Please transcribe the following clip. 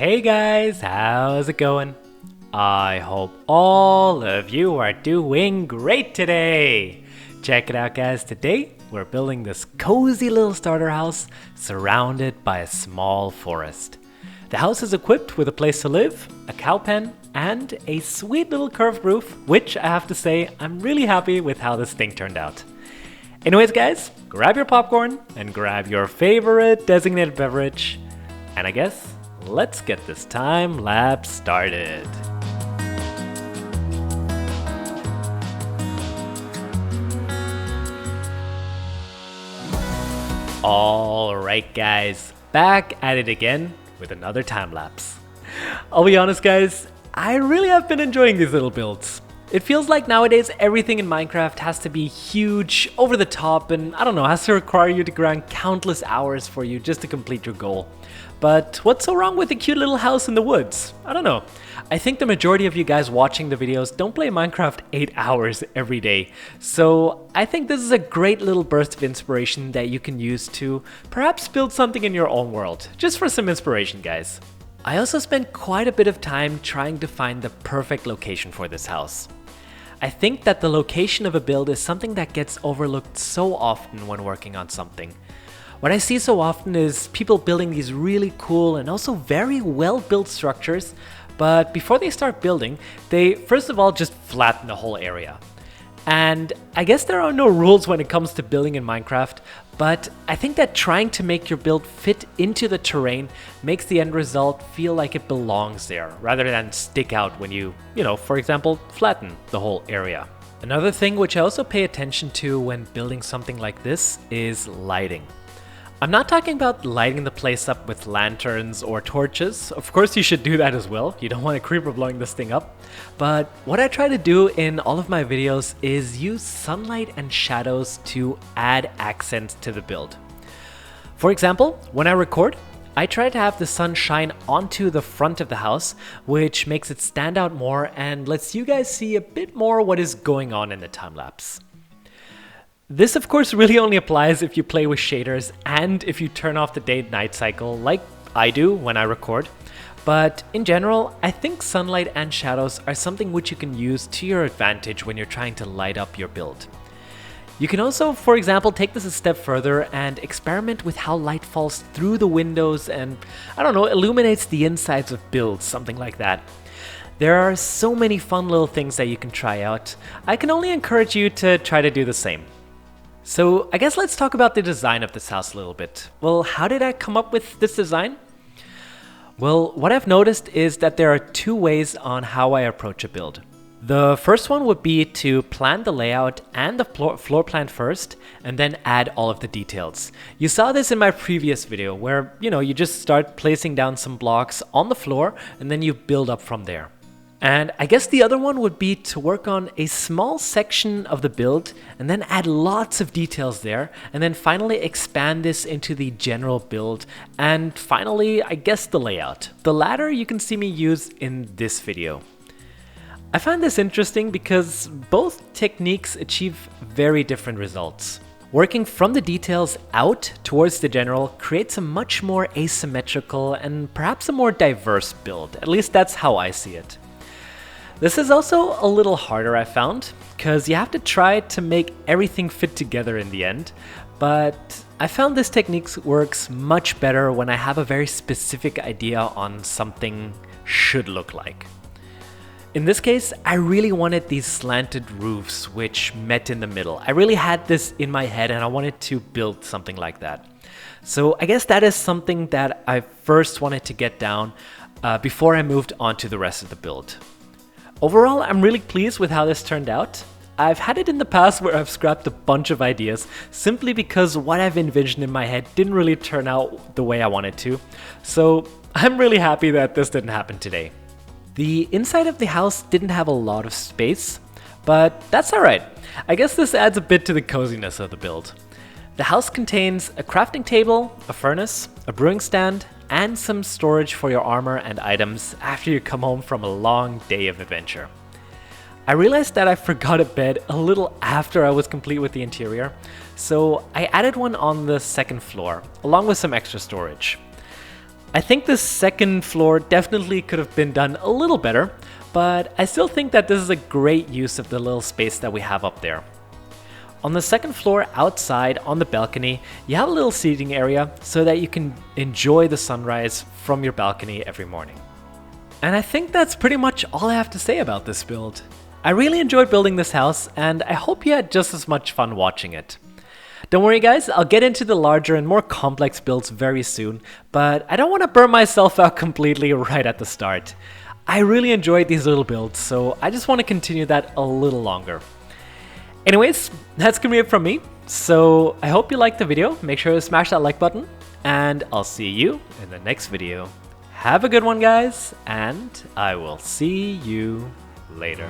Hey guys, how's it going? I hope all of you are doing great today. Check it out guys, today we're building this cozy little starter house surrounded by a small forest. The house is equipped with a place to live, a cow pen, and a sweet little curved roof, which I have to say I'm really happy with how this thing turned out. Anyways guys, grab your popcorn and grab your favorite designated beverage, and I guess let's get this time lapse started. Alright guys, back at it again with another time lapse. I'll be honest guys, I really have been enjoying these little builds. It feels like nowadays everything in Minecraft has to be huge, over the top, and I don't know, has to require you to grind countless hours for you just to complete your goal. But what's so wrong with a cute little house in the woods? I don't know. I think the majority of you guys watching the videos don't play Minecraft 8 hours every day. So I think this is a great little burst of inspiration that you can use to perhaps build something in your own world. Just for some inspiration guys. I also spent quite a bit of time trying to find the perfect location for this house. I think that the location of a build is something that gets overlooked so often when working on something. What I see so often is people building these really cool and also very well built structures, but before they start building, they first of all just flatten the whole area. And I guess there are no rules when it comes to building in Minecraft, but I think that trying to make your build fit into the terrain makes the end result feel like it belongs there, rather than stick out when you for example, flatten the whole area. Another thing which I also pay attention to when building something like this is lighting. I'm not talking about lighting the place up with lanterns or torches. Of course you should do that as well. You don't want a creeper blowing this thing up. But what I try to do in all of my videos is use sunlight and shadows to add accents to the build. For example, when I record, I try to have the sun shine onto the front of the house, which makes it stand out more and lets you guys see a bit more what is going on in the time lapse. This of course really only applies if you play with shaders and if you turn off the day-night cycle like I do when I record. But in general, I think sunlight and shadows are something which you can use to your advantage when you're trying to light up your build. You can also, for example, take this a step further and experiment with how light falls through the windows and, I don't know, illuminates the insides of builds, something like that. There are so many fun little things that you can try out. I can only encourage you to try to do the same. So I guess let's talk about the design of this house a little bit. Well, how did I come up with this design? Well, what I've noticed is that there are two ways on how I approach a build. The first one would be to plan the layout and the floor plan first, and then add all of the details. You saw this in my previous video where, you just start placing down some blocks on the floor and then you build up from there. And I guess the other one would be to work on a small section of the build and then add lots of details there and then finally expand this into the general build and finally, I guess, the layout. The latter you can see me use in this video. I find this interesting because both techniques achieve very different results. Working from the details out towards the general creates a much more asymmetrical and perhaps a more diverse build. At least that's how I see it. This is also a little harder I found, because you have to try to make everything fit together in the end, but I found this technique works much better when I have a very specific idea on something should look like. In this case, I really wanted these slanted roofs which met in the middle. I really had this in my head and I wanted to build something like that. So I guess that is something that I first wanted to get down before I moved on to the rest of the build. Overall, I'm really pleased with how this turned out. I've had it in the past where I've scrapped a bunch of ideas simply because what I've envisioned in my head didn't really turn out the way I wanted to. So I'm really happy that this didn't happen today. The inside of the house didn't have a lot of space, but that's alright. I guess this adds a bit to the coziness of the build. The house contains a crafting table, a furnace, a brewing stand, and some storage for your armor and items after you come home from a long day of adventure. I realized that I forgot a bed a little after I was complete with the interior, so I added one on the second floor, along with some extra storage. I think the second floor definitely could have been done a little better, but I still think that this is a great use of the little space that we have up there. On the second floor outside on the balcony, you have a little seating area so that you can enjoy the sunrise from your balcony every morning. And I think that's pretty much all I have to say about this build. I really enjoyed building this house, and I hope you had just as much fun watching it. Don't worry guys, I'll get into the larger and more complex builds very soon, but I don't want to burn myself out completely right at the start. I really enjoyed these little builds, so I just want to continue that a little longer. Anyways, that's gonna be it from me, so I hope you liked the video. Make sure to smash that like button, and I'll see you in the next video. Have a good one guys, and I will see you later.